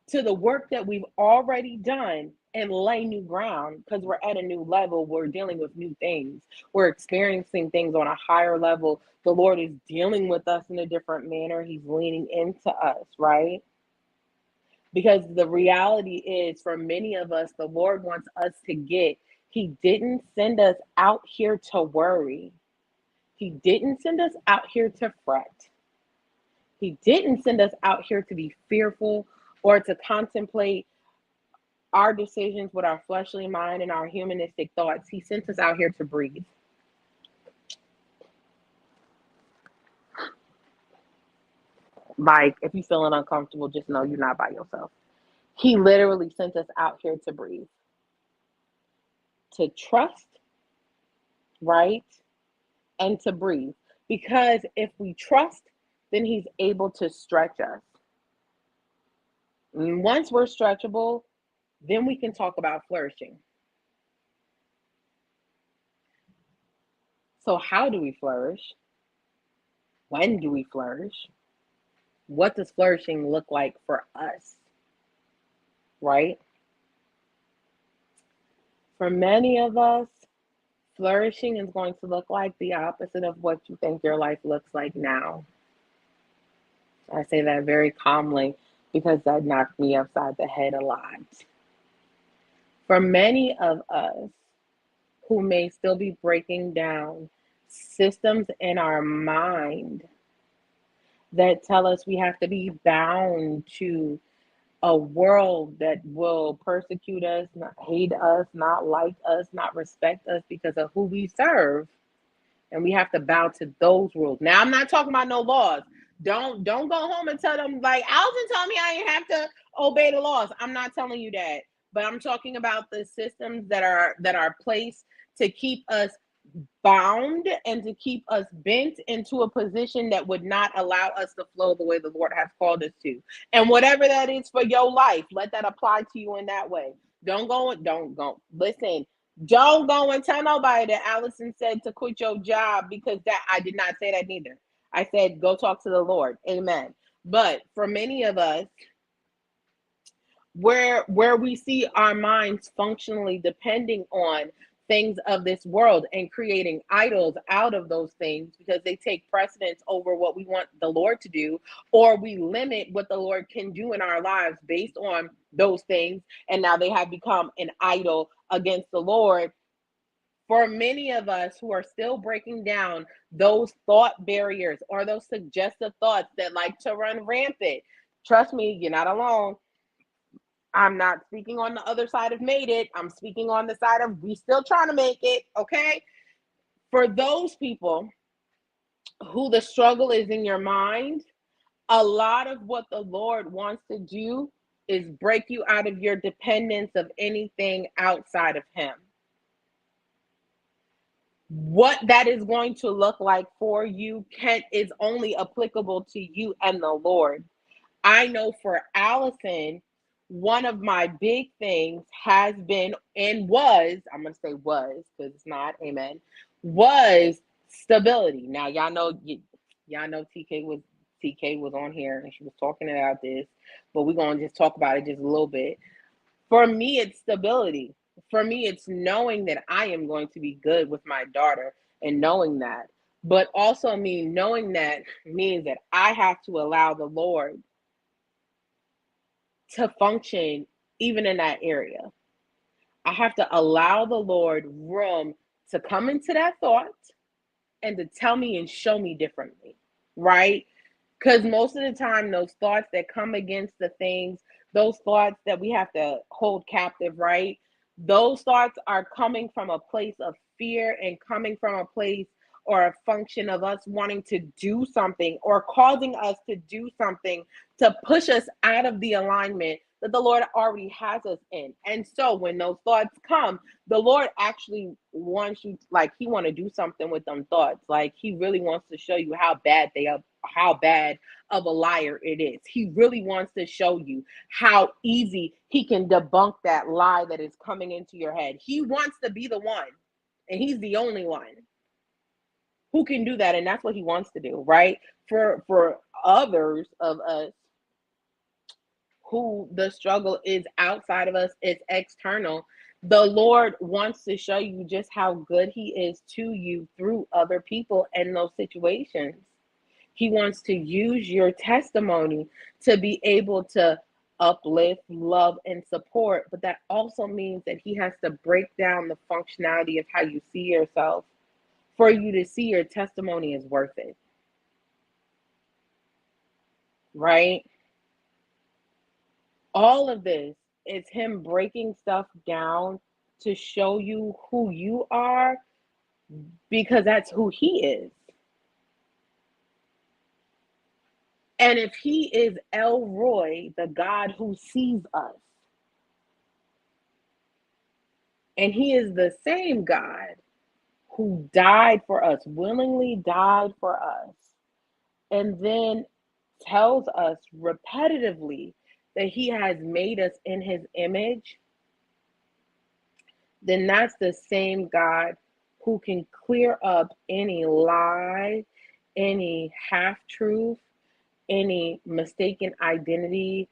to the work that we've already done and lay new ground because we're at a new level. We're dealing with new things. We're experiencing things on a higher level. The Lord is dealing with us in a different manner. He's leaning into us, right? Because the reality is, for many of us, the Lord wants us to get, He didn't send us out here to worry. He didn't send us out here to fret. He didn't send us out here to be fearful or to contemplate our decisions with our fleshly mind and our humanistic thoughts. He sent us out here to breathe. Like, if you're feeling uncomfortable, just know you're not by yourself. He literally sent us out here to breathe, to trust, right? And to breathe. Because if we trust, then he's able to stretch us. And once we're stretchable, then we can talk about flourishing. So, how do we flourish? When do we flourish? What does flourishing look like for us? Right? For many of us, flourishing is going to look like the opposite of what you think your life looks like now. I say that very calmly because that knocked me upside the head a lot. For many of us who may still be breaking down systems in our mind that tell us we have to be bound to a world that will persecute us, not hate us, not like us, not respect us because of who we serve. And we have to bow to those rules. Now, I'm not talking about no laws. Don't go home and tell them like Alton told me I didn't have to obey the laws. I'm not telling you that. But I'm talking about the systems that are placed to keep us bound and to keep us bent into a position that would not allow us to flow the way the Lord has called us to. And whatever that is for your life, let that apply to you in that way. Don't go. Listen, don't go and tell nobody that Allison said to quit your job because that I did not say that neither. I said go talk to the Lord. Amen. But for many of us, where we see our minds functionally depending on things of this world and creating idols out of those things because they take precedence over what we want the Lord to do, or we limit what the Lord can do in our lives based on those things, and now they have become an idol against the Lord. For many of us who are still breaking down those thought barriers or those suggestive thoughts that like to run rampant, trust me, you're not alone. I'm not speaking on the other side of made it. I'm speaking on the side of we still trying to make it. Okay. For those people who the struggle is in your mind, a lot of what the Lord wants to do is break you out of your dependence of anything outside of Him. What that is going to look like for you is only applicable to you and the Lord. I know for Allison, one of my big things has been and was, I'm going to say was because it's not, amen, was stability. Now, y'all know TK was on here and she was talking about this, but we're going to just talk about it just a little bit. For me, it's stability. For me, it's knowing that I am going to be good with my daughter and knowing that. But also knowing that means that I have to allow the Lord to function even in that area. I have to allow the Lord room to come into that thought and to tell me and show me differently, right? Because most of the time, those thoughts that come against the things, those thoughts that we have to hold captive, right? Those thoughts are coming from a place of fear and coming from a place or a function of us wanting to do something or causing us to do something to push us out of the alignment that the Lord already has us in. And so when those thoughts come, the Lord actually wants you, like He want to do something with them thoughts. Like He really wants to show you how bad they are, how bad of a liar it is. He really wants to show you how easy He can debunk that lie that is coming into your head. He wants to be the one, and He's the only one who can do that, and that's what He wants to do, right? For others of us who the struggle is outside of us, it's external. The Lord wants to show you just how good He is to you through other people and those situations. He wants to use your testimony to be able to uplift, love, and support. But that also means that He has to break down the functionality of how you see yourself for you to see your testimony is worth it. Right? All of this is Him breaking stuff down to show you who you are because that's who He is. And if He is El Roy, the God who sees us, and He is the same God who died for us, willingly died for us, and then tells us repetitively that he has made us in his image, then that's the same God who can clear up any lie, any half truth, any mistaken identity,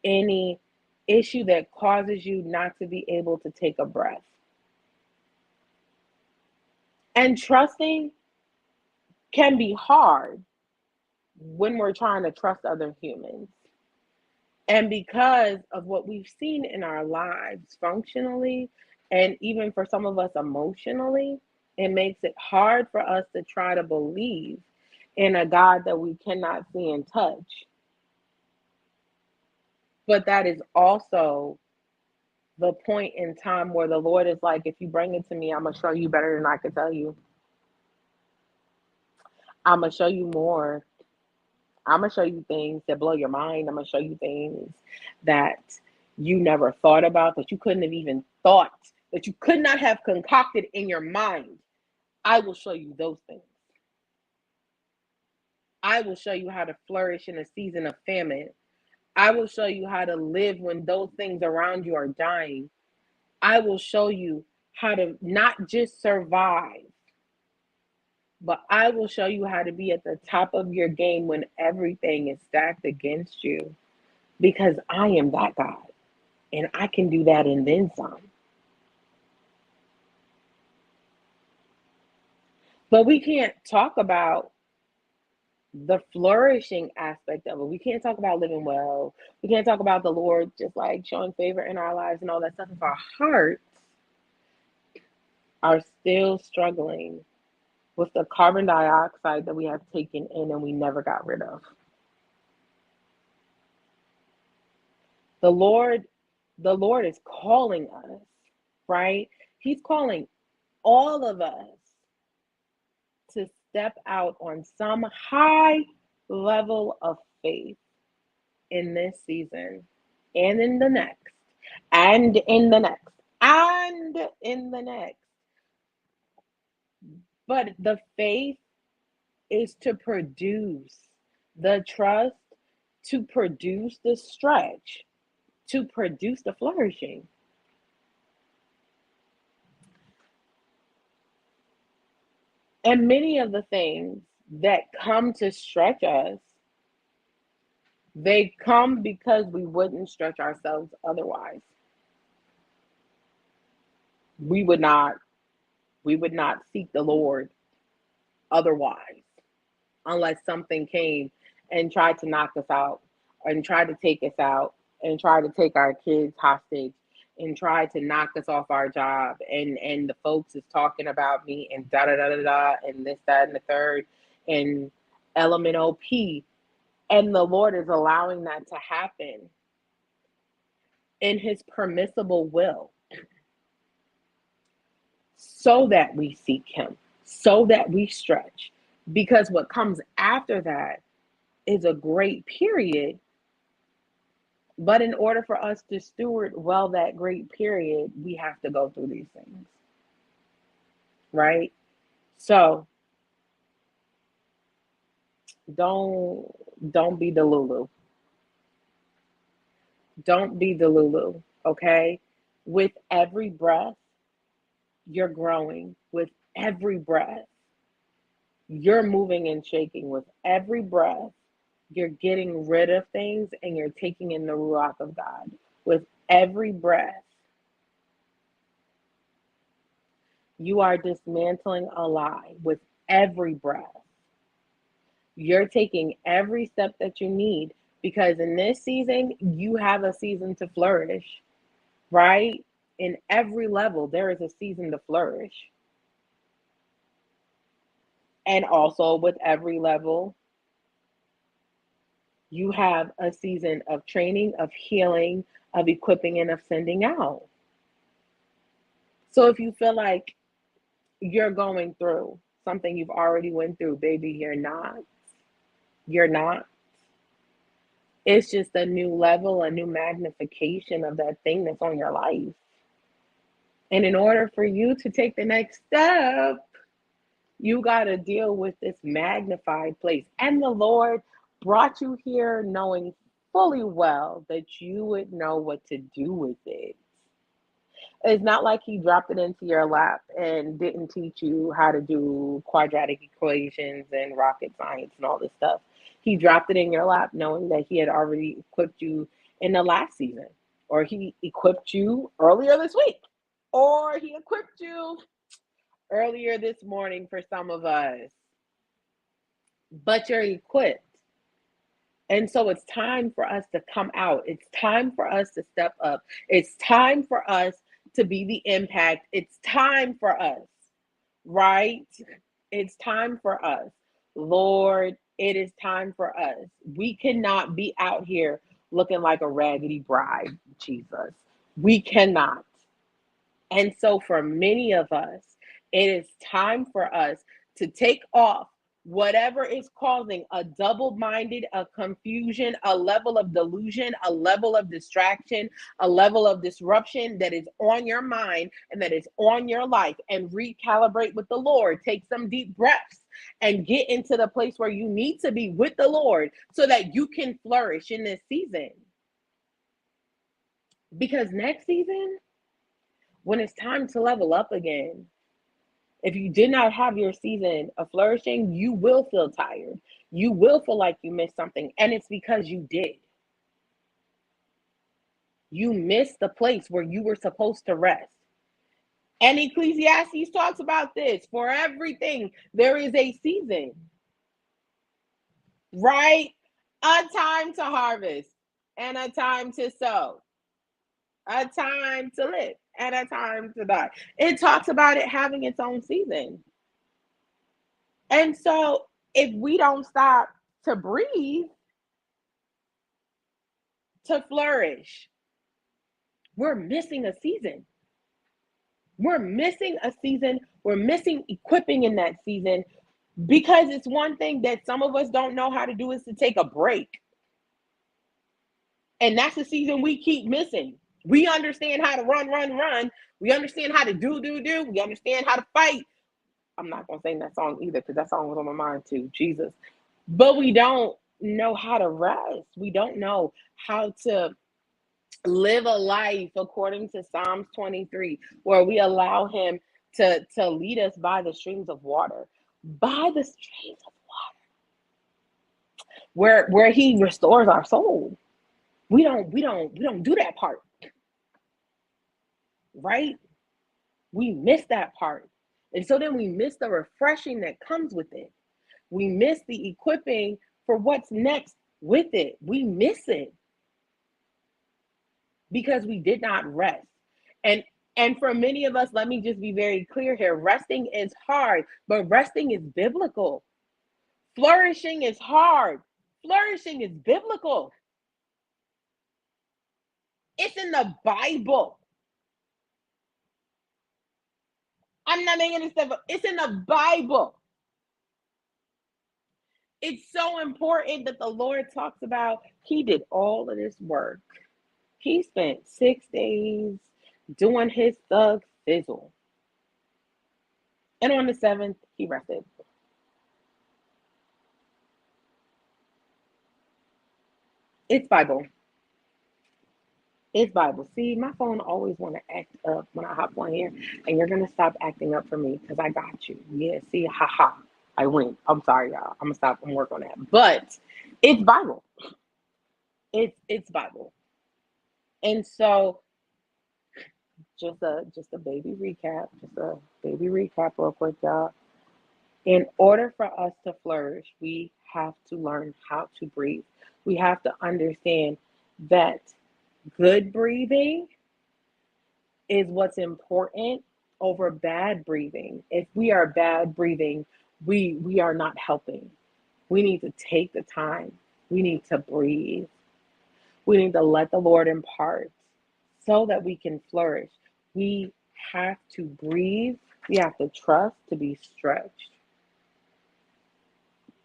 any issue that causes you not to be able to take a breath. And trusting can be hard when we're trying to trust other humans. And because of what we've seen in our lives functionally, and even for some of us emotionally, it makes it hard for us to try to believe in a God that we cannot see and touch. But that is also the point in time where the Lord is like, if you bring it to me, I'm going to show you better than I could tell you. I'm going to show you more. I'm going to show you things that blow your mind. I'm going to show you things that you never thought about, that you couldn't have even thought, that you could not have concocted in your mind. I will show you those things. I will show you how to flourish in a season of famine. I will show you how to live when those things around you are dying. I will show you how to not just survive, but I will show you how to be at the top of your game when everything is stacked against you, because I am that God and I can do that and then some. But we can't talk about the flourishing aspect of it. We can't talk about living well. We can't talk about the Lord just like showing favor in our lives and all that stuff if our hearts are still struggling with the carbon dioxide that we have taken in and we never got rid of. The Lord, the Lord is calling us, right? He's calling all of us to step out on some high level of faith in this season and in the next, and in the next, and in the next. But the faith is to produce the trust, to produce the stretch, to produce the flourishing. And many of the things that come to stretch us, they come because we wouldn't stretch ourselves otherwise. We would not we would not seek the Lord otherwise unless something came and tried to knock us out and tried to take us out and try to take our kids hostage and try to knock us off our job, and the folks is talking about me and da da da da da and this that and the third and LMNOP, and the Lord is allowing that to happen in his permissible will so that we seek him, so that we stretch. Because what comes after that is a great period. But in order for us to steward well that great period, we have to go through these things, right? So don't don't be the Lulu. Don't be the Lulu, okay? With every breath, you're growing. With every breath, you're moving and shaking. With every breath, you're getting rid of things and you're taking in the Ruach of God. With every breath, you are dismantling a lie. With every breath, you're taking every step that you need, because in this season, you have a season to flourish, right? In every level, there is a season to flourish. And also, with every level, you have a season of training, of healing, of equipping, and of sending out. So if you feel like you're going through something you've already went through, baby, you're not. You're not. It's just a new level, a new magnification of that thing that's on your life. And in order for you to take the next step, You got to deal with this magnified place. And the Lord brought you here knowing fully well that you would know what to do with it. It's not like he dropped it into your lap and didn't teach you how to do quadratic equations and rocket science and all this stuff. He dropped it in your lap knowing that he had already equipped you in the last season, or he equipped you earlier this week, or he equipped you earlier this morning for some of us. But you're equipped. And so it's time for us to come out. It's time for us to step up. It's time for us to be the impact. It's time for us, right? It's time for us. Lord, it is time for us. We cannot be out here looking like a raggedy bride, Jesus. We cannot. And so for many of us, it is time for us to take off whatever is causing a double-minded, a confusion, a level of delusion, a level of distraction, a level of disruption that is on your mind and that is on your life, and recalibrate with the Lord. Take some deep breaths and get into the place where you need to be with the Lord so that you can flourish in this season. Because next season, when it's time to level up again, if you did not have your season of flourishing, you will feel tired. You will feel like you missed something. And it's because you did. You missed the place where you were supposed to rest. And Ecclesiastes talks about this. For everything, there is a season, right? A time to harvest and a time to sow, a time to live and a time to die. It talks about it having its own season. And so if we don't stop to breathe, to flourish, we're missing a season. We're missing a season. We're missing equipping in that season, because it's one thing that some of us don't know how to do is to take a break. And that's the season we keep missing. We understand how to run. We understand how to do. We understand how to fight. I'm not going to sing that song either, because that song was on my mind too, Jesus. But we don't know how to rest. We don't know how to live a life according to Psalms 23, where we allow him to lead us by the streams of water. By the streams of water. Where he restores our soul. We don't do that part. Right? We miss that part. And so then we miss the refreshing that comes with it. We miss the equipping for what's next with it. We miss it because we did not rest. And for many of us, let me just be very clear here. Resting is hard, but resting is biblical. Flourishing is hard. Flourishing is biblical. It's in the Bible. I'm not making this stuff up. It's in the Bible. It's so important that the Lord talks about, he did all of this work. He spent 6 days doing his thug sizzle. And on the 7th, he rested. It's Bible. It's Bible. See, my phone always want to act up when I hop on here. And you're going to stop acting up for me because I got you. Yeah, see, haha. I win. I'm sorry, y'all. I'm going to stop and work on that. But it's Bible. It's Bible. And so just a baby recap. Just a baby recap real quick, y'all. In order for us to flourish, we have to learn how to breathe. We have to understand that good breathing is what's important over bad breathing. If we are bad breathing, we are not helping. We need to take the time. We need to breathe. We need to let the Lord impart so that we can flourish. We have to breathe. We have to trust to be stretched,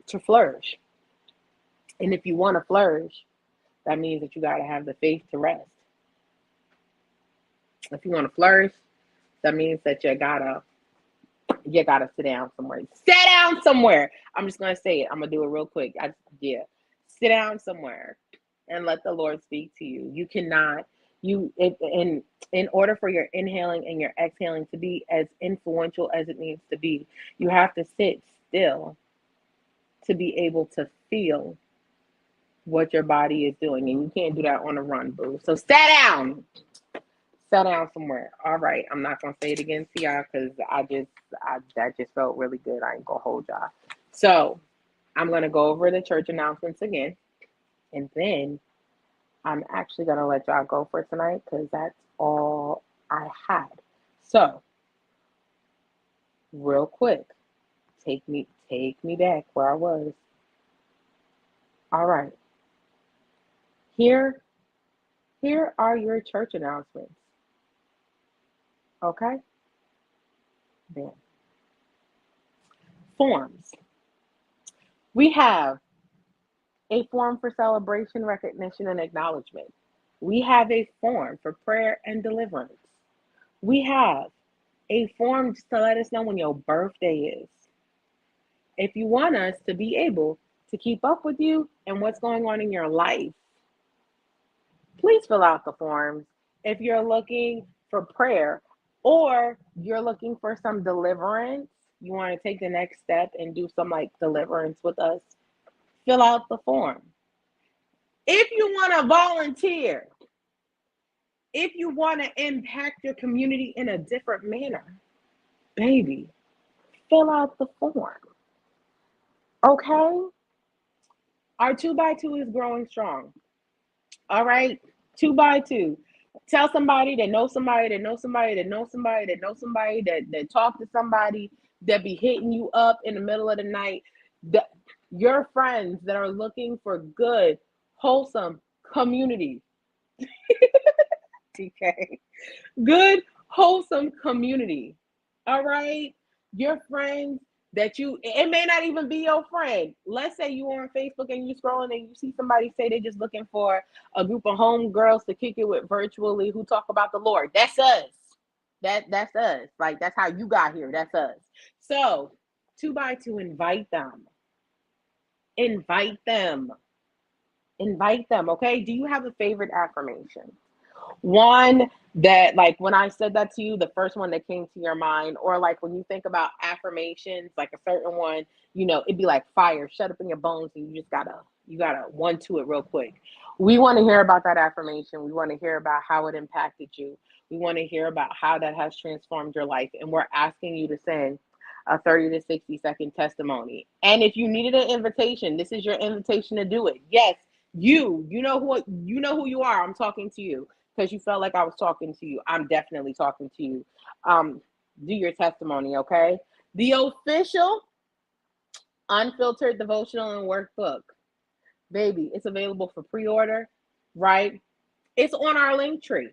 to flourish. And if you want to flourish, that means that you got to have the faith to rest. If you want to flourish, that means that you got to You gotta sit down somewhere. Sit down somewhere. I'm just gonna say it. I'm gonna do it real quick. Yeah. Sit down somewhere and let the Lord speak to you. You cannot, in order for your inhaling and your exhaling to be as influential as it needs to be, you have to sit still to be able to feel what your body is doing. And you can't do that on a run, boo. So sit down. Sit down somewhere. All right. I'm not gonna say it again to y'all because that just felt really good. I ain't gonna hold y'all. So I'm gonna go over the church announcements again, and then I'm actually gonna let y'all go for tonight because that's all I had. So real quick, take me back where I was. All right. Here here are your church announcements. Okay? Then forms. We have a form for celebration, recognition, and acknowledgement. We have a form for prayer and deliverance. We have a form to let us know when your birthday is. If you want us to be able to keep up with you and what's going on in your life, please fill out the forms. If you're looking for prayer or you're looking for some deliverance, you want to take the next step and do some like deliverance with us, fill out the form. If you want to volunteer, if you want to impact your community in a different manner, baby, fill out the form. Okay? Our 2x2 is growing strong. All right? 2x2. Tell somebody that knows somebody that knows somebody that knows somebody that knows somebody that talk to somebody that be hitting you up in the middle of the night. That your friends that are looking for good, wholesome community. TK. Good, wholesome community. All right? Your friends that it may not even be your friend. Let's say you are on Facebook and you scrolling and you see somebody say they're just looking for a group of homegirls to kick it with virtually who talk about the Lord. That's us. That's us. Like that's how you got here. That's us. So 2x2, invite them. Invite them. Invite them. Okay. Do you have a favorite affirmation? One that, like, when I said that to you, the first one that came to your mind, or like when you think about affirmations, like a certain one, it'd be like fire, shut up in your bones, and you gotta one to it real quick. We want to hear about that affirmation. We want to hear about how it impacted you. We want to hear about how that has transformed your life. And we're asking you to send a 30 to 60-second testimony. And if you needed an invitation, this is your invitation to do it. Yes, you know who you are. I'm talking to you because you felt like I was talking to you. I'm definitely talking to you. Do your testimony, okay? The official unfiltered devotional and workbook, baby, it's available for pre-order, right? It's on our link tree.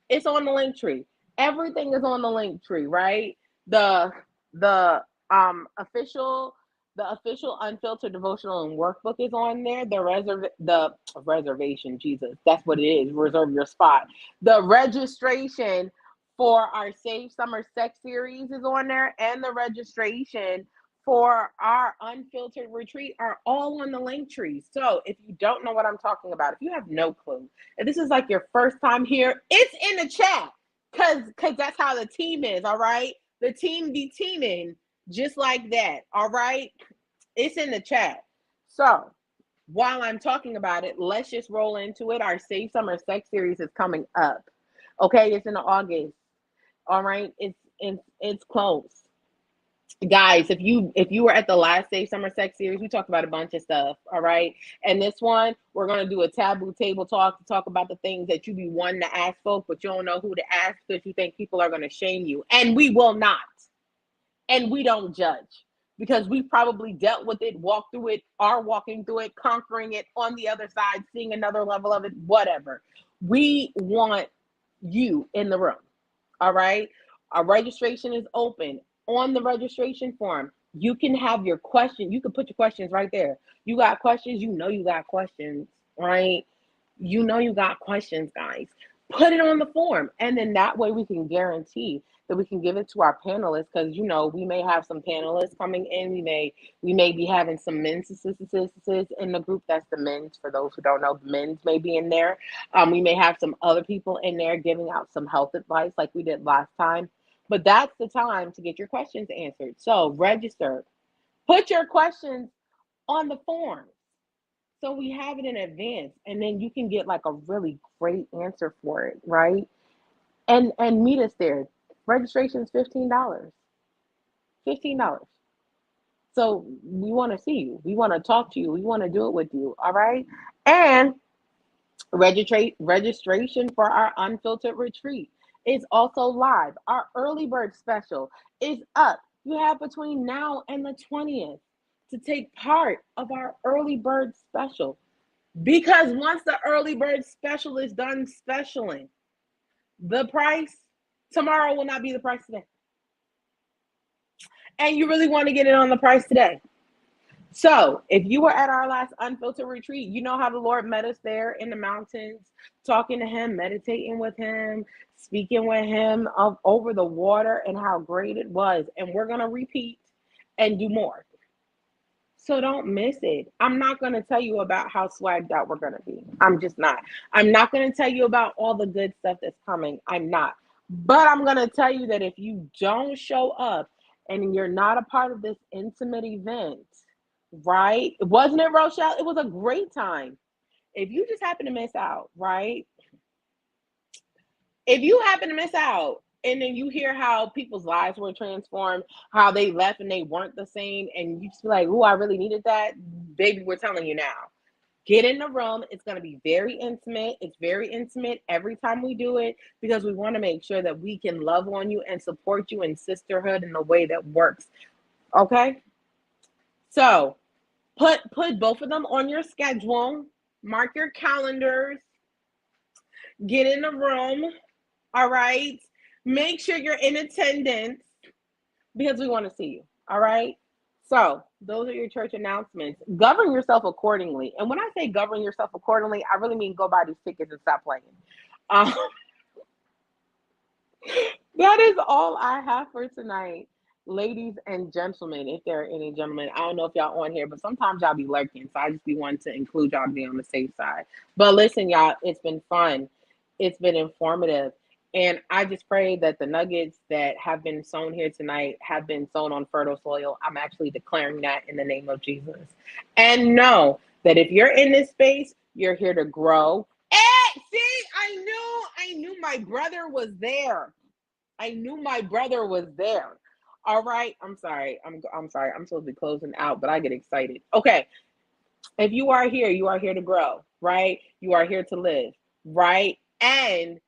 It's on the link tree. Everything is on the link tree, right? The the official the official unfiltered devotional and workbook is on there. The reservation, Jesus, that's what it is. Reserve your spot. The registration for our Safe Summer Sex series is on there, and the registration for our unfiltered retreat are all on the link tree. So if you don't know what I'm talking about, if you have no clue, if this is like your first time here, it's in the chat because that's how the team is. All right, the team be teaming just like that. All right, it's in the chat. So while I'm talking about it, let's just roll into it. Our Safe Summer Sex series is coming up. Okay, it's in August. All right, it's close. Guys, if you were at the last Safe Summer Sex series, we talked about a bunch of stuff. All right, and this one we're gonna do a taboo table talk to talk about the things that you be wanting to ask folks, but you don't know who to ask because you think people are gonna shame you, and we will not, and we don't judge because we probably dealt with it, walked through it, are walking through it, conquering it on the other side, seeing another level of it, whatever. We want you in the room. All right. Our registration is open. On the registration form, you can have your question. You can put your questions right there. You got questions, you got questions, right? You got questions, guys. Put it on the form. And then that way we can guarantee that we can give it to our panelists, because we may have some panelists coming in. We may be having some men's in the group. That's the men's. For those who don't know, the men's may be in there. We may have some other people in there giving out some health advice like we did last time. But that's the time to get your questions answered. So register. Put your questions on the form so we have it in advance, and then you can get like a really great answer for it, right? And meet us there. Registration is $15. $15. So we want to see you. We want to talk to you. We want to do it with you. All right. And registration for our unfiltered retreat is also live. Our early bird special is up. You have between now and the 20th to take part of our early bird special. Because once the early bird special is done specialing, the price tomorrow will not be the price today. And you really want to get it on the price today. So if you were at our last unfiltered retreat, you know how the Lord met us there in the mountains, talking to him, meditating with him, speaking with him over the water, and how great it was. And we're going to repeat and do more. So don't miss it. I'm not going to tell you about how swagged out we're going to be. I'm just not. I'm not going to tell you about all the good stuff that's coming. I'm not. But I'm going to tell you that if you don't show up and you're not a part of this intimate event, right? Wasn't it, Rochelle? It was a great time. If you just happen to miss out, right? If you happen to miss out, and then you hear how people's lives were transformed, how they left and they weren't the same, and you just be like, "Oh, I really needed that." Baby, we're telling you now. Get in the room. It's going to be very intimate. It's very intimate every time we do it, because we want to make sure that we can love on you and support you in sisterhood in a way that works. Okay? So put both of them on your schedule. Mark your calendars. Get in the room. All right? Make sure you're in attendance, because we want to see you. All right? So those are your church announcements. Govern yourself accordingly. And when I say govern yourself accordingly, I really mean go buy these tickets and stop playing. That is all I have for tonight. Ladies and gentlemen, if there are any gentlemen, I don't know if y'all on here, but sometimes y'all be lurking. So I just be wanting to include y'all to be on the safe side. But listen, y'all, it's been fun. It's been informative. And I just pray that the nuggets that have been sown here tonight have been sown on fertile soil. I'm actually declaring that in the name of Jesus. And know that if you're in this space, you're here to grow. Hey, see, I knew my brother was there. I knew my brother was there. All right. I'm sorry. I'm sorry. I'm supposed to be closing out, but I get excited. Okay. If you are here to grow, right? You are here to live, right? And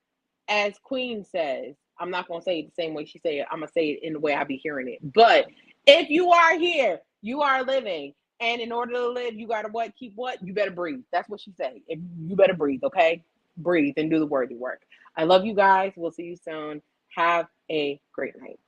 as Queen says, I'm not going to say it the same way she said it. I'm going to say it in the way I be hearing it. But if you are here, you are living. And in order to live, you got to what? Keep what? You better breathe. That's what she said. If you better breathe, okay? Breathe and do the worthy work. I love you guys. We'll see you soon. Have a great night.